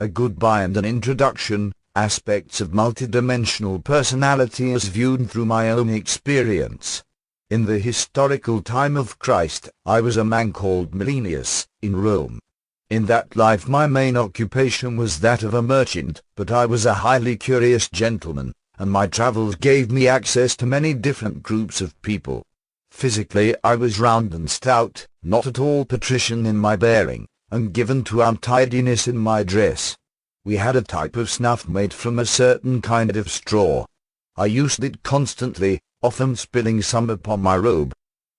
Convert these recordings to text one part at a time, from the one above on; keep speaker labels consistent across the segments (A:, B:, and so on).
A: a goodbye and an introduction, aspects of multidimensional personality as viewed through my own experience. In the historical time of Christ, I was a man called Milenius, in Rome. In that life my main occupation was that of a merchant, but I was a highly curious gentleman, and my travels gave me access to many different groups of people. Physically I was round and stout, not at all patrician in my bearing, and given to untidiness in my dress. We had a type of snuff made from a certain kind of straw. I used it constantly, often spilling some upon my robe.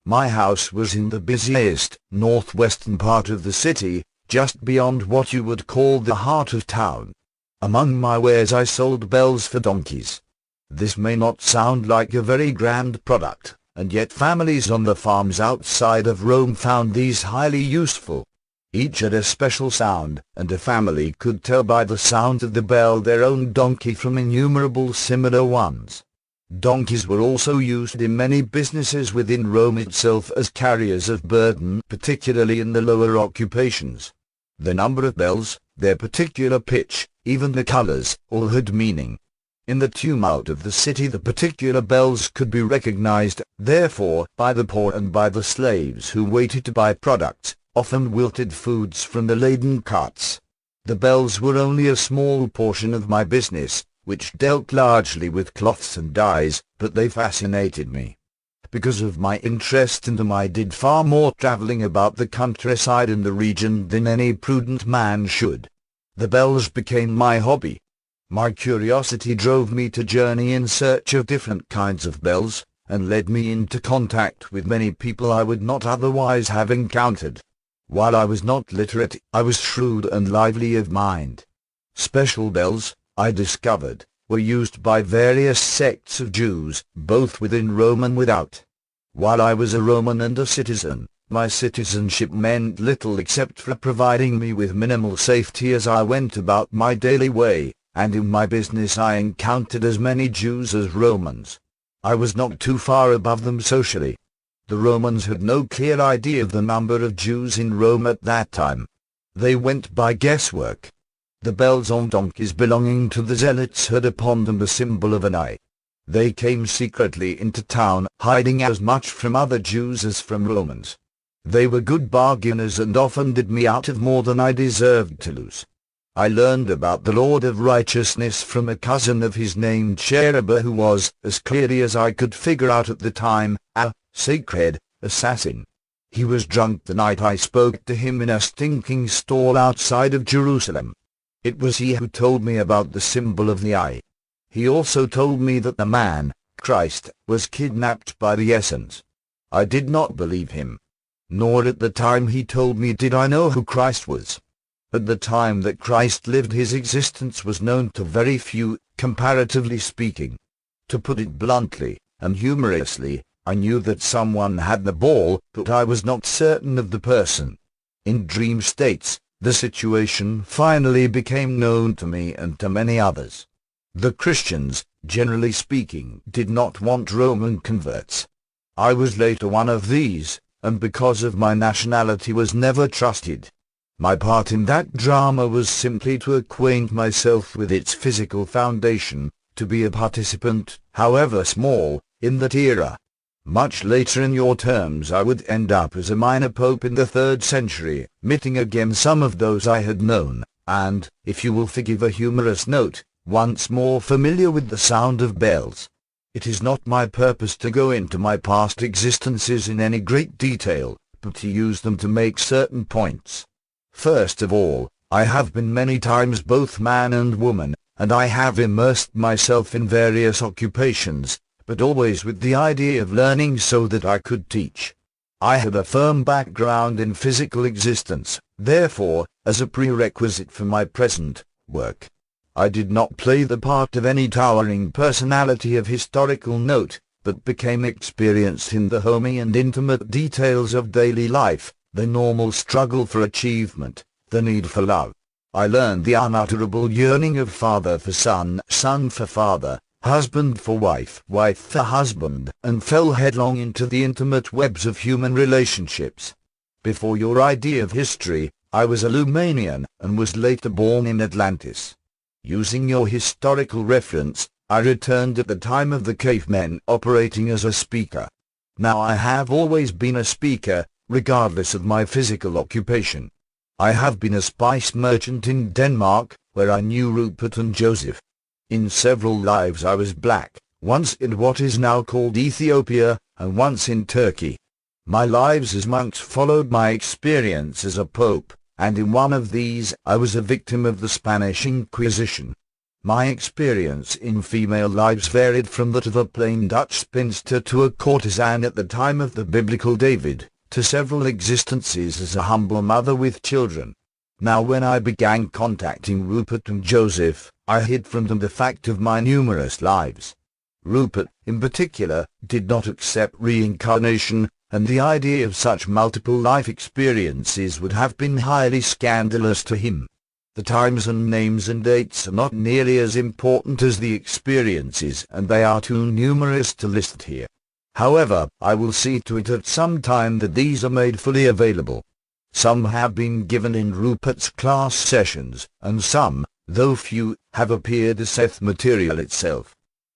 A: My house was in the busiest, northwestern part of the city, just beyond what you would call the heart of town. Among my wares I sold bells for donkeys. This may not sound like a very grand product, and yet families on the farms outside of Rome found these highly useful. Each had a special sound, and a family could tell by the sound of the bell their own donkey from innumerable similar ones. Donkeys were also used in many businesses within Rome itself as carriers of burden, particularly in the lower occupations. The number of bells, their particular pitch, even the colors, all had meaning. In the tumult of the city the particular bells could be recognized, therefore, by the poor and by the slaves who waited to buy products, often wilted foods from the laden carts. The bells were only a small portion of my business, which dealt largely with cloths and dyes, but they fascinated me. Because of my interest in them I did far more traveling about the countryside and the region than any prudent man should. The bells became my hobby. My curiosity drove me to journey in search of different kinds of bells, and led me into contact with many people I would not otherwise have encountered. While I was not literate, I was shrewd and lively of mind. Special bells, I discovered, were used by various sects of Jews, both within Rome and without. While I was a Roman and a citizen, my citizenship meant little except for providing me with minimal safety as I went about my daily way, and in my business I encountered as many Jews as Romans. I was not too far above them socially. The Romans had no clear idea of the number of Jews in Rome at that time. They went by guesswork. The bells on donkeys belonging to the zealots had upon them the symbol of an eye. They came secretly into town, hiding as much from other Jews as from Romans. They were good bargainers and often did me out of more than I deserved to lose. I learned about the Lord of Righteousness from a cousin of his named Cherubah who was, as clearly as I could figure out at the time, a sacred assassin. He was drunk the night I spoke to him in a stinking stall outside of Jerusalem. It was he who told me about the symbol of the eye. He also told me that the man, Christ, was kidnapped by the Essens. I did not believe him. Nor at the time he told me did I know who Christ was. At the time that Christ lived his existence was known to very few, comparatively speaking. To put it bluntly, and humorously, I knew that someone had the ball, but I was not certain of the person. In dream states, the situation finally became known to me and to many others. The Christians, generally speaking, did not want Roman converts. I was later one of these, and because of my nationality was never trusted. My part in that drama was simply to acquaint myself with its physical foundation, to be a participant, however small, in that era. Much later in your terms I would end up as a minor pope in the 3rd century, meeting again some of those I had known, and, if you will forgive a humorous note, once more familiar with the sound of bells. It is not my purpose to go into my past existences in any great detail, but to use them to make certain points. First of all, I have been many times both man and woman, and I have immersed myself in various occupations, but always with the idea of learning so that I could teach. I had a firm background in physical existence, therefore, as a prerequisite for my present work. I did not play the part of any towering personality of historical note, but became experienced in the homey and intimate details of daily life, the normal struggle for achievement, the need for love. I learned the unutterable yearning of father for son, son for father, husband for wife, wife for husband, and fell headlong into the intimate webs of human relationships. Before your idea of history, I was a Lumanian and was later born in Atlantis. Using your historical reference, I returned at the time of the cavemen operating as a speaker. Now I have always been a speaker, regardless of my physical occupation. I have been a spice merchant in Denmark, where I knew Rupert and Joseph. In several lives I was black, once in what is now called Ethiopia, and once in Turkey. My lives as monks followed my experience as a pope, and in one of these I was a victim of the Spanish Inquisition. My experience in female lives varied from that of a plain Dutch spinster to a courtesan at the time of the biblical David, to several existences as a humble mother with children. Now when I began contacting Rupert and Joseph, I hid from them the fact of my numerous lives. Rupert, in particular, did not accept reincarnation, and the idea of such multiple life experiences would have been highly scandalous to him. The times and names and dates are not nearly as important as the experiences, and they are too numerous to list here. However, I will see to it at some time that these are made fully available. Some have been given in Rupert's class sessions, and some, though few, have appeared as Seth material itself.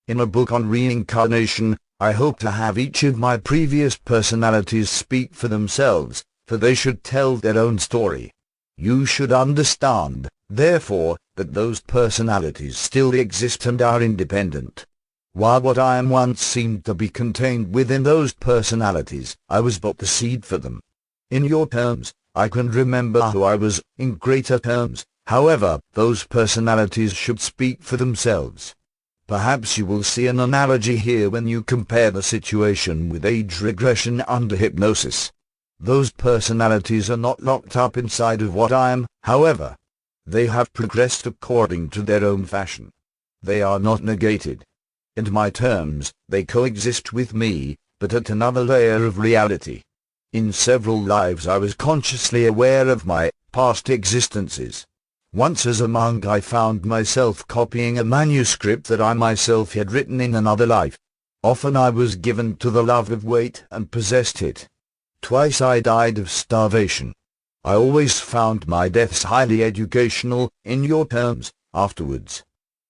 A: In a book on reincarnation, I hope to have each of my previous personalities speak for themselves, for they should tell their own story. You should understand, therefore, that those personalities still exist and are independent. While what I am once seemed to be contained within those personalities, I was but the seed for them. In your terms, I can remember who I was, in greater terms, however, those personalities should speak for themselves. Perhaps you will see an analogy here when you compare the situation with age regression under hypnosis. Those personalities are not locked up inside of what I am, however. They have progressed according to their own fashion. They are not negated. In my terms, they coexist with me, but at another layer of reality. In several lives I was consciously aware of my past existences. Once as a monk I found myself copying a manuscript that I myself had written in another life. Often I was given to the love of weight and possessed it. Twice I died of starvation. I always found my deaths highly educational, in your terms, afterwards.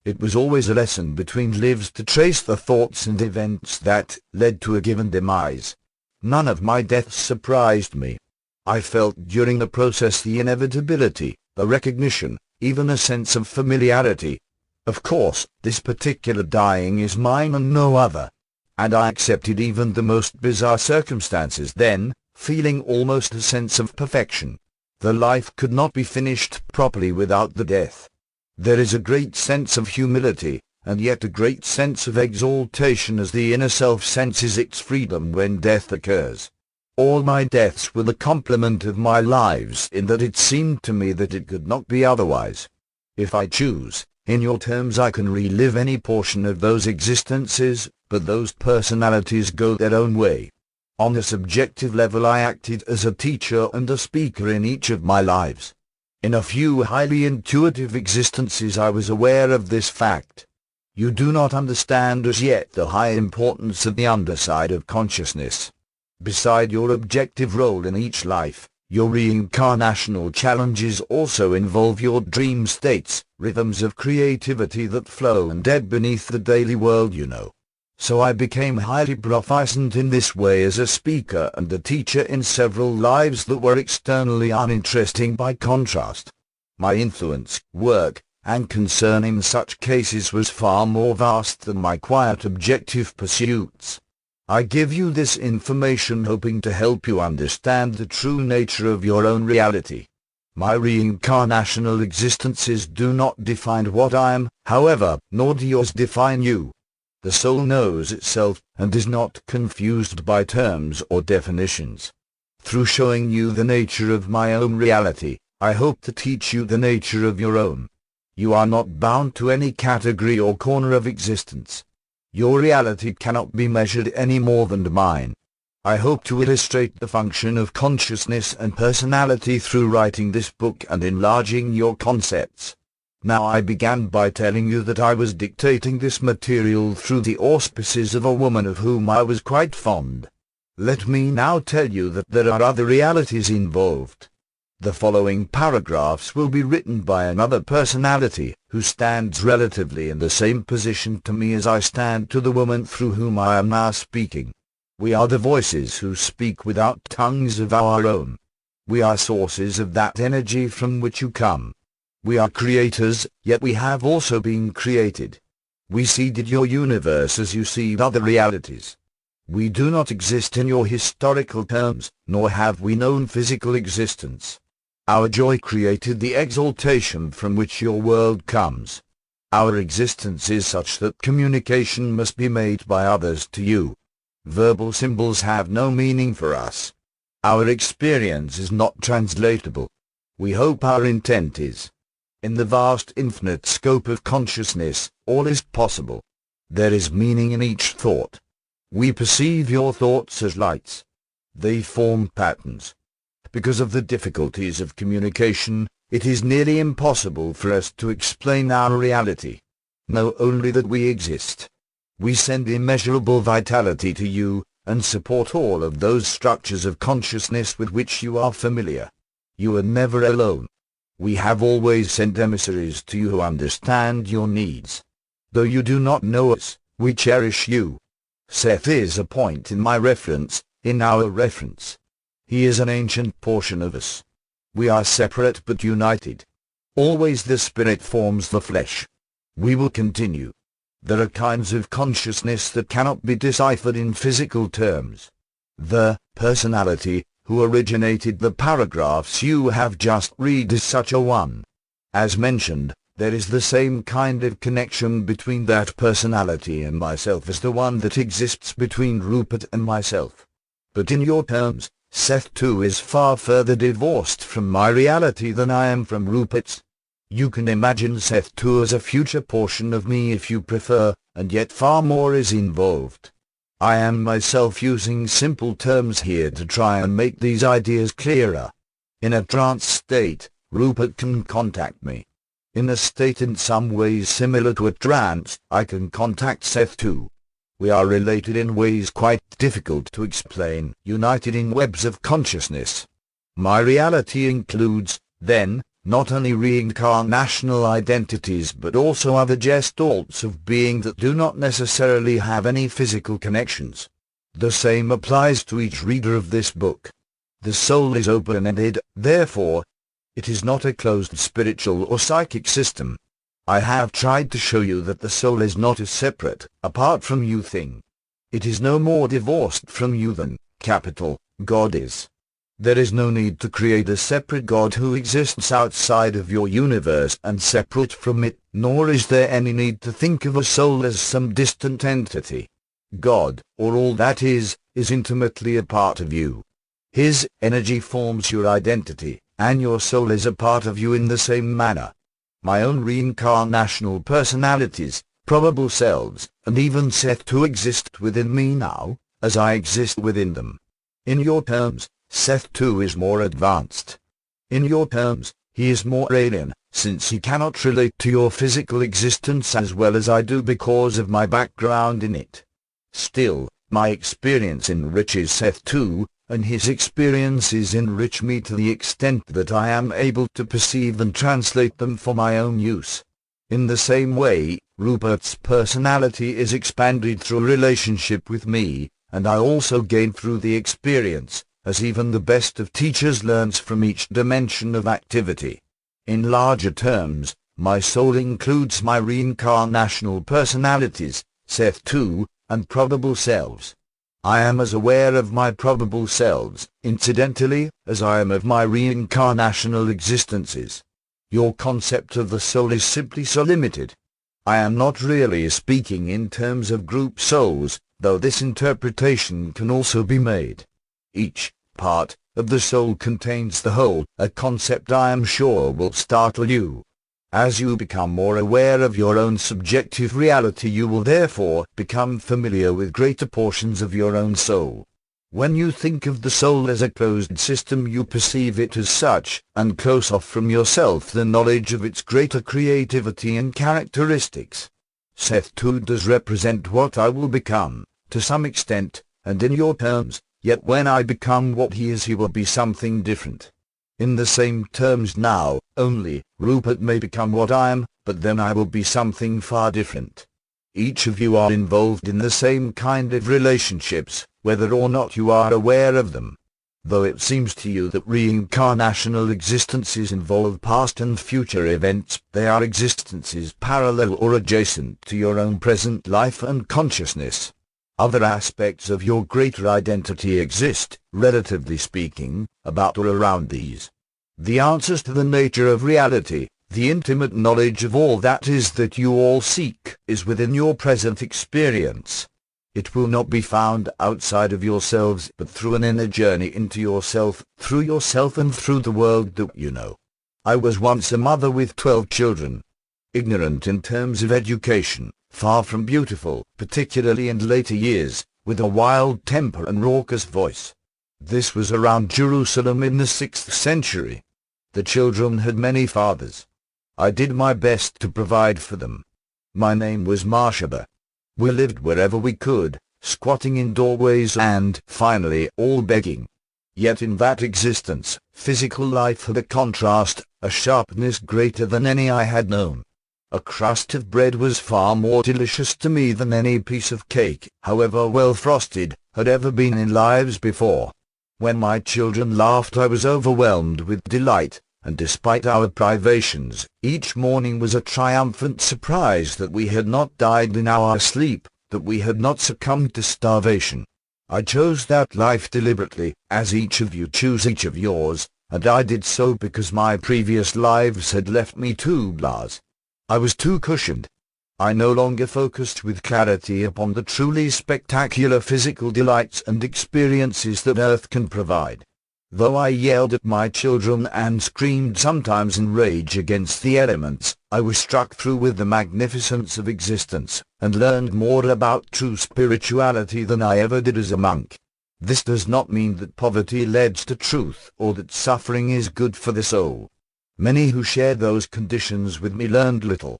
A: It was always a lesson between lives to trace the thoughts and events that led to a given demise. None of my deaths surprised me. I felt during the process the inevitability, the recognition, even a sense of familiarity. Of course, this particular dying is mine and no other. And I accepted even the most bizarre circumstances then, feeling almost a sense of perfection. The life could not be finished properly without the death. There is a great sense of humility, and yet a great sense of exaltation as the inner self senses its freedom when death occurs. All my deaths were the complement of my lives in that it seemed to me that it could not be otherwise. If I choose, in your terms I can relive any portion of those existences, but those personalities go their own way. On a subjective level I acted as a teacher and a speaker in each of my lives. In a few highly intuitive existences I was aware of this fact. You do not understand as yet the high importance of the underside of consciousness. Beside your objective role in each life, your reincarnational challenges also involve your dream states, rhythms of creativity that flow and ebb beneath the daily world you know. So I became highly proficient in this way as a speaker and a teacher in several lives that were externally uninteresting by contrast. My influence, work, and concern in such cases was far more vast than my quiet objective pursuits. I give you this information hoping to help you understand the true nature of your own reality. My reincarnational existences do not define what I am, however, nor do yours define you. The soul knows itself, and is not confused by terms or definitions. Through showing you the nature of my own reality, I hope to teach you the nature of your own. You are not bound to any category or corner of existence. Your reality cannot be measured any more than mine. I hope to illustrate the function of consciousness and personality through writing this book and enlarging your concepts. Now I began by telling you that I was dictating this material through the auspices of a woman of whom I was quite fond. Let me now tell you that there are other realities involved. The following paragraphs will be written by another personality, who stands relatively in the same position to me as I stand to the woman through whom I am now speaking. We are the voices who speak without tongues of our own. We are sources of that energy from which you come. We are creators, yet we have also been created. We seeded your universe as you seed other realities. We do not exist in your historical terms, nor have we known physical existence. Our joy created the exaltation from which your world comes. Our existence is such that communication must be made by others to you. Verbal symbols have no meaning for us. Our experience is not translatable. We hope our intent is. In the vast infinite scope of consciousness, all is possible. There is meaning in each thought. We perceive your thoughts as lights. They form patterns. Because of the difficulties of communication, it is nearly impossible for us to explain our reality. Know only that we exist. We send immeasurable vitality to you, and support all of those structures of consciousness with which you are familiar. You are never alone. We have always sent emissaries to you who understand your needs. Though you do not know us, we cherish you. Seth is a point in my reference, in our reference. He is an ancient portion of us. We are separate but united. Always the spirit forms the flesh. We will continue. There are kinds of consciousness that cannot be deciphered in physical terms. The personality who originated the paragraphs you have just read is such a one. As mentioned, there is the same kind of connection between that personality and myself as the one that exists between Rupert and myself. But in your terms, Seth too is far further divorced from my reality than I am from Rupert's. You can imagine Seth too as a future portion of me if you prefer, and yet far more is involved. I am myself using simple terms here to try and make these ideas clearer. In a trance state, Rupert can contact me. In a state in some ways similar to a trance, I can contact Seth too. We are related in ways quite difficult to explain, united in webs of consciousness. My reality includes, then, not only reincarnational identities but also other gestalts of being that do not necessarily have any physical connections. The same applies to each reader of this book. The soul is open-ended, therefore, it is not a closed spiritual or psychic system. I have tried to show you that the soul is not a separate, apart from you thing. It is no more divorced from you than, God is. There is no need to create a separate God who exists outside of your universe and separate from it, nor is there any need to think of a soul as some distant entity. God, or all that is intimately a part of you. His energy forms your identity, and your soul is a part of you in the same manner. My own reincarnational personalities, probable selves, and even Seth too exist within me now, as I exist within them. In your terms, Seth too is more advanced. In your terms, he is more alien, since he cannot relate to your physical existence as well as I do because of my background in it. Still, my experience enriches Seth too, and his experiences enrich me to the extent that I am able to perceive and translate them for my own use. In the same way, Rupert's personality is expanded through relationship with me, and I also gain through the experience, as even the best of teachers learns from each dimension of activity. In larger terms, my soul includes my reincarnational personalities, Seth too, and probable selves. I am as aware of my probable selves, incidentally, as I am of my reincarnational existences. Your concept of the soul is simply so limited. I am not really speaking in terms of group souls, though this interpretation can also be made. Each part of the soul contains the whole, a concept I am sure will startle you. As you become more aware of your own subjective reality, you will therefore become familiar with greater portions of your own soul. When you think of the soul as a closed system, you perceive it as such, and close off from yourself the knowledge of its greater creativity and characteristics. Seth too does represent what I will become, to some extent, and in your terms, yet when I become what he is, he will be something different. In the same terms now, only, Rupert may become what I am, but then I will be something far different. Each of you are involved in the same kind of relationships, whether or not you are aware of them. Though it seems to you that reincarnational existences involve past and future events, they are existences parallel or adjacent to your own present life and consciousness. Other aspects of your greater identity exist, relatively speaking, about or around these. The answers to the nature of reality, the intimate knowledge of all that is that you all seek, is within your present experience. It will not be found outside of yourselves, but through an inner journey into yourself, through yourself and through the world that you know. I was once a mother with 12 children. Ignorant in terms of education, far from beautiful, particularly in later years, with a wild temper and raucous voice. This was around Jerusalem in the 6th century. The children had many fathers. I did my best to provide for them. My name was Marshaba. We lived wherever we could, squatting in doorways and, finally, all begging. Yet in that existence, physical life had a contrast, a sharpness greater than any I had known. A crust of bread was far more delicious to me than any piece of cake, however well frosted, had ever been in lives before. When my children laughed I was overwhelmed with delight, and despite our privations, each morning was a triumphant surprise that we had not died in our sleep, that we had not succumbed to starvation. I chose that life deliberately, as each of you choose each of yours, and I did so because my previous lives had left me too blasé. I was too cushioned. I no longer focused with clarity upon the truly spectacular physical delights and experiences that Earth can provide. Though I yelled at my children and screamed sometimes in rage against the elements, I was struck through with the magnificence of existence, and learned more about true spirituality than I ever did as a monk. This does not mean that poverty leads to truth, or that suffering is good for the soul. Many who shared those conditions with me learned little.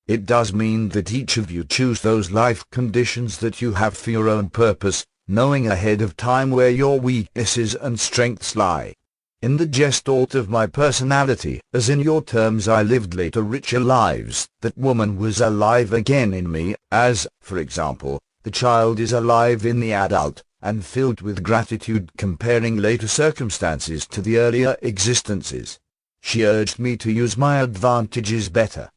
A: It does mean that each of you choose those life conditions that you have for your own purpose, knowing ahead of time where your weaknesses and strengths lie. In the gestalt of my personality, as in your terms, I lived later richer lives. That woman was alive again in me, as, for example, the child is alive in the adult, and filled with gratitude comparing later circumstances to the earlier existences. She urged me to use my advantages better.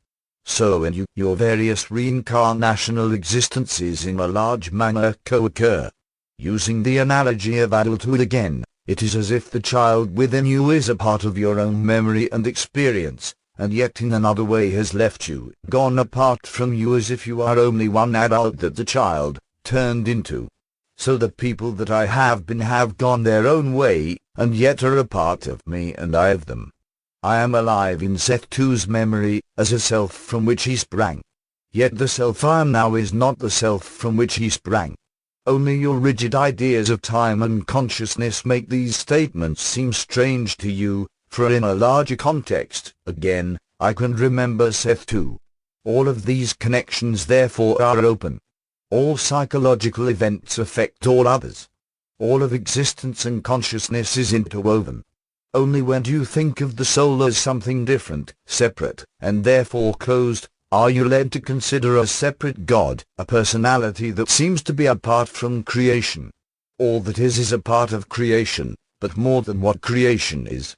A: So in you, your various reincarnational existences in a large manner co-occur. Using the analogy of adulthood again, it is as if the child within you is a part of your own memory and experience, and yet in another way has left you, gone apart from you, as if you are only one adult that the child turned into. So the people that I have been have gone their own way, and yet are a part of me and I of them. I am alive in Seth II's memory, as a self from which he sprang. Yet the self I am now is not the self from which he sprang. Only your rigid ideas of time and consciousness make these statements seem strange to you, for in a larger context, again, I can remember Seth II. All of these connections therefore are open. All psychological events affect all others. All of existence and consciousness is interwoven. Only when you think of the soul as something different, separate, and therefore closed, are you led to consider a separate God, a personality that seems to be apart from creation. All that is a part of creation, but more than what creation is.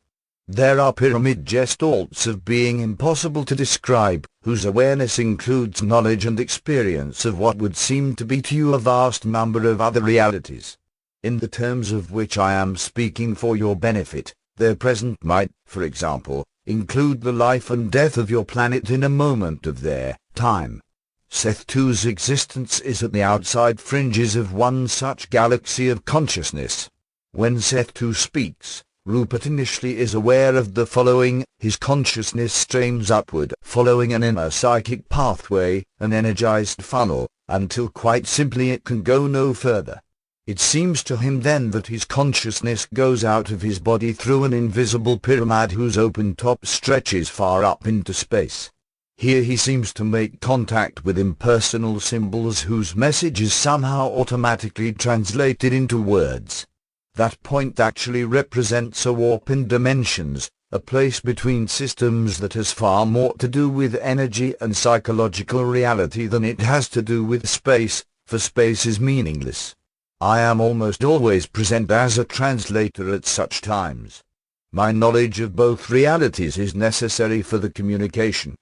A: There are pyramid gestalts of being impossible to describe, whose awareness includes knowledge and experience of what would seem to be to you a vast number of other realities. In the terms of which I am speaking for your benefit, their present might, for example, include the life and death of your planet in a moment of their time. Seth II's existence is at the outside fringes of one such galaxy of consciousness. When Seth II speaks, Rupert initially is aware of the following: his consciousness strains upward, following an inner psychic pathway, an energized funnel, until quite simply it can go no further. It seems to him then that his consciousness goes out of his body through an invisible pyramid whose open top stretches far up into space. Here he seems to make contact with impersonal symbols whose message is somehow automatically translated into words. That point actually represents a warp in dimensions, a place between systems that has far more to do with energy and psychological reality than it has to do with space, for space is meaningless. I am almost always present as a translator at such times. My knowledge of both realities is necessary for the communication.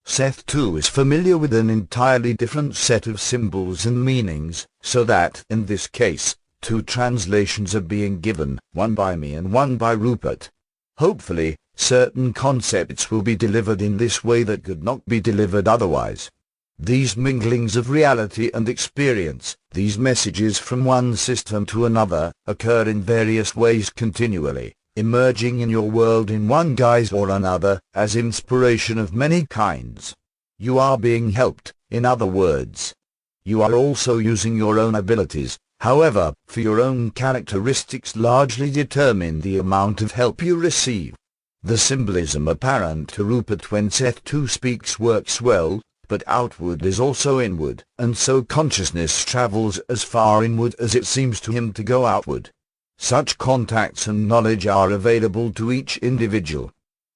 A: Seth too is familiar with an entirely different set of symbols and meanings, so that, in this case, two translations are being given, one by me and one by Rupert. Hopefully, certain concepts will be delivered in this way that could not be delivered otherwise. These minglings of reality and experience, these messages from one system to another, occur in various ways continually, emerging in your world in one guise or another, as inspiration of many kinds. You are being helped, in other words. You are also using your own abilities, however, for your own characteristics largely determine the amount of help you receive. The symbolism apparent to Rupert when Seth too speaks works well, but outward is also inward, and so consciousness travels as far inward as it seems to him to go outward. Such contacts and knowledge are available to each individual.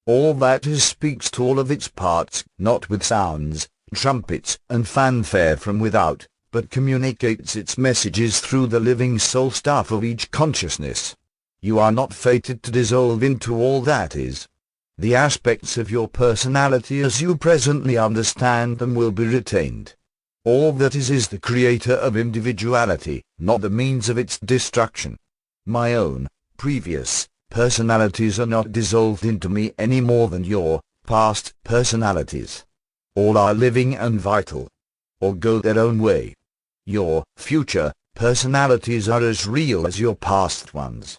A: All that is speaks to all of its parts, not with sounds, trumpets, and fanfare from without, but communicates its messages through the living soul staff of each consciousness. You are not fated to dissolve into all that is. The aspects of your personality as you presently understand them will be retained. All that is the creator of individuality, not the means of its destruction. My own, previous, personalities are not dissolved into me any more than your, past, personalities. All are living and vital. Or go their own way. Your, future, personalities are as real as your past ones.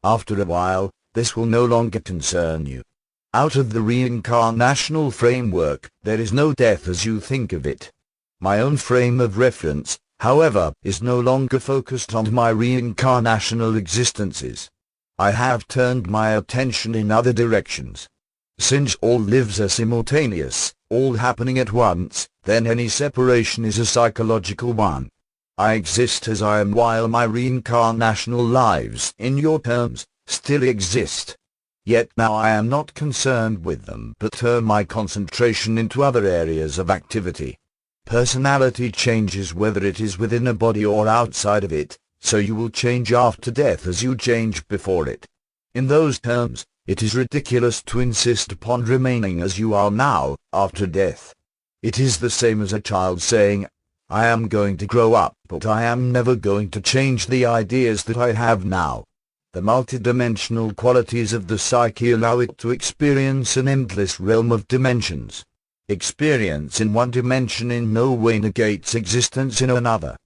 A: After a while, this will no longer concern you. Out of the reincarnational framework, there is no death as you think of it. My own frame of reference, however, is no longer focused on my reincarnational existences. I have turned my attention in other directions. Since all lives are simultaneous, all happening at once, then any separation is a psychological one. I exist as I am while my reincarnational lives, in your terms, still exist. Yet now I am not concerned with them but turn my concentration into other areas of activity. Personality changes whether it is within a body or outside of it, so you will change after death as you changed before it. In those terms, it is ridiculous to insist upon remaining as you are now, after death. It is the same as a child saying, I am going to grow up, but I am never going to change the ideas that I have now. The multidimensional qualities of the psyche allow it to experience an endless realm of dimensions. Experience in one dimension in no way negates existence in another.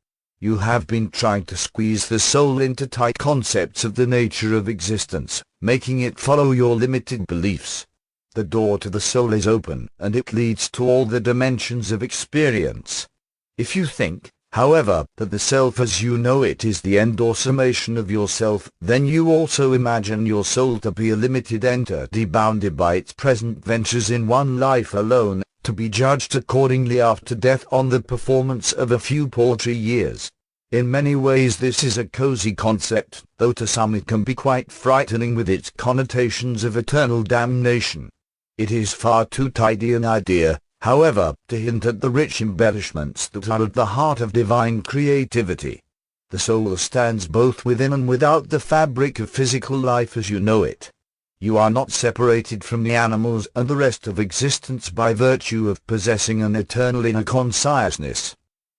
A: You have been trying to squeeze the soul into tight concepts of the nature of existence, making it follow your limited beliefs. The door to the soul is open, and it leads to all the dimensions of experience. If you think, however, that the self as you know it is the end or summation of yourself, then you also imagine your soul to be a limited entity bounded by its present ventures in one life alone, to be judged accordingly after death on the performance of a few paltry years. In many ways this is a cozy concept, though to some it can be quite frightening with its connotations of eternal damnation. It is far too tidy an idea, however, to hint at the rich embellishments that are at the heart of divine creativity. The soul stands both within and without the fabric of physical life as you know it. You are not separated from the animals and the rest of existence by virtue of possessing an eternal inner consciousness.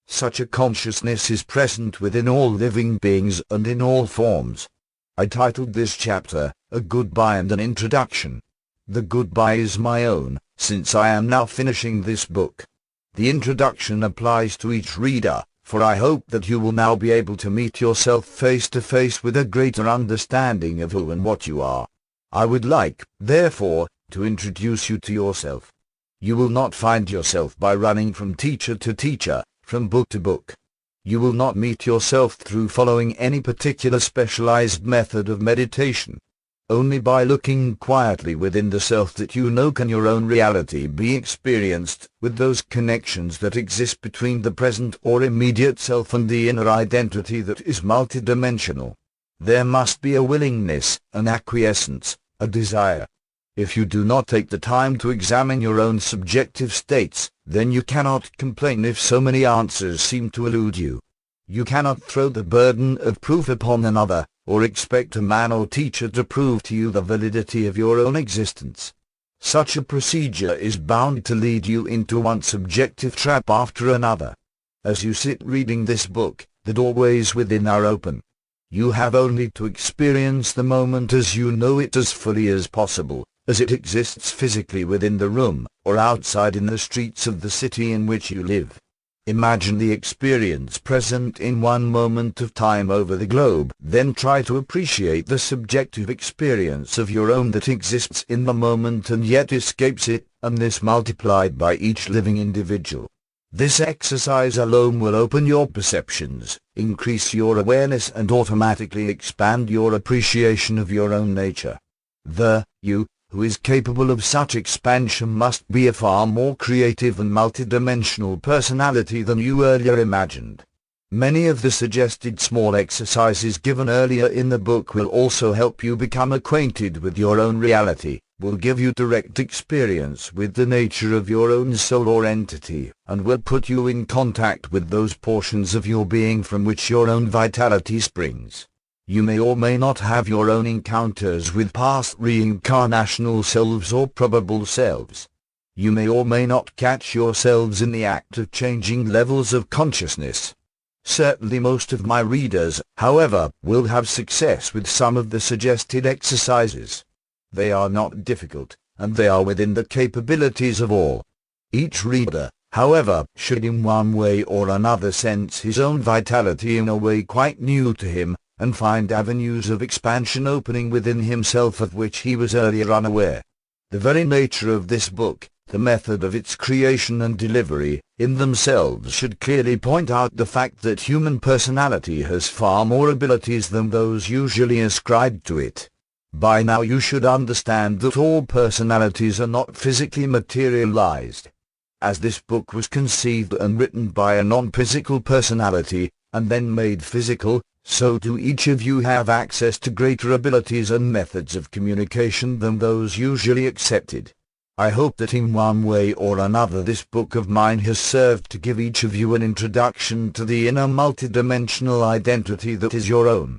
A: Such a consciousness is present within all living beings and in all forms. I titled this chapter, A Goodbye and an Introduction. The goodbye is my own, since I am now finishing this book. The introduction applies to each reader, for I hope that you will now be able to meet yourself face to face with a greater understanding of who and what you are. I would like, therefore, to introduce you to yourself. You will not find yourself by running from teacher to teacher, from book to book. You will not meet yourself through following any particular specialized method of meditation. Only by looking quietly within the self that you know can your own reality be experienced, with those connections that exist between the present or immediate self and the inner identity that is multidimensional. There must be a willingness, an acquiescence, a desire. If you do not take the time to examine your own subjective states, then you cannot complain if so many answers seem to elude you. You cannot throw the burden of proof upon another, or expect a man or teacher to prove to you the validity of your own existence. Such a procedure is bound to lead you into one subjective trap after another. As you sit reading this book, the doorways within are open. You have only to experience the moment as you know it as fully as possible, as it exists physically within the room, or outside in the streets of the city in which you live. Imagine the experience present in one moment of time over the globe, then try to appreciate the subjective experience of your own that exists in the moment and yet escapes it, and this multiplied by each living individual. This exercise alone will open your perceptions, increase your awareness and automatically expand your appreciation of your own nature. The you who is capable of such expansion must be a far more creative and multidimensional personality than you earlier imagined. Many of the suggested small exercises given earlier in the book will also help you become acquainted with your own reality, will give you direct experience with the nature of your own soul or entity, and will put you in contact with those portions of your being from which your own vitality springs. You may or may not have your own encounters with past reincarnational selves or probable selves. You may or may not catch yourselves in the act of changing levels of consciousness. Certainly most of my readers, however, will have success with some of the suggested exercises. They are not difficult, and they are within the capabilities of all. Each reader, however, should in one way or another sense his own vitality in a way quite new to him, and find avenues of expansion opening within himself of which he was earlier unaware. The very nature of this book, the method of its creation and delivery, in themselves should clearly point out the fact that human personality has far more abilities than those usually ascribed to it. By now you should understand that all personalities are not physically materialized. As this book was conceived and written by a non-physical personality, and then made physical, so do each of you have access to greater abilities and methods of communication than those usually accepted. I hope that in one way or another this book of mine has served to give each of you an introduction to the inner multidimensional identity that is your own.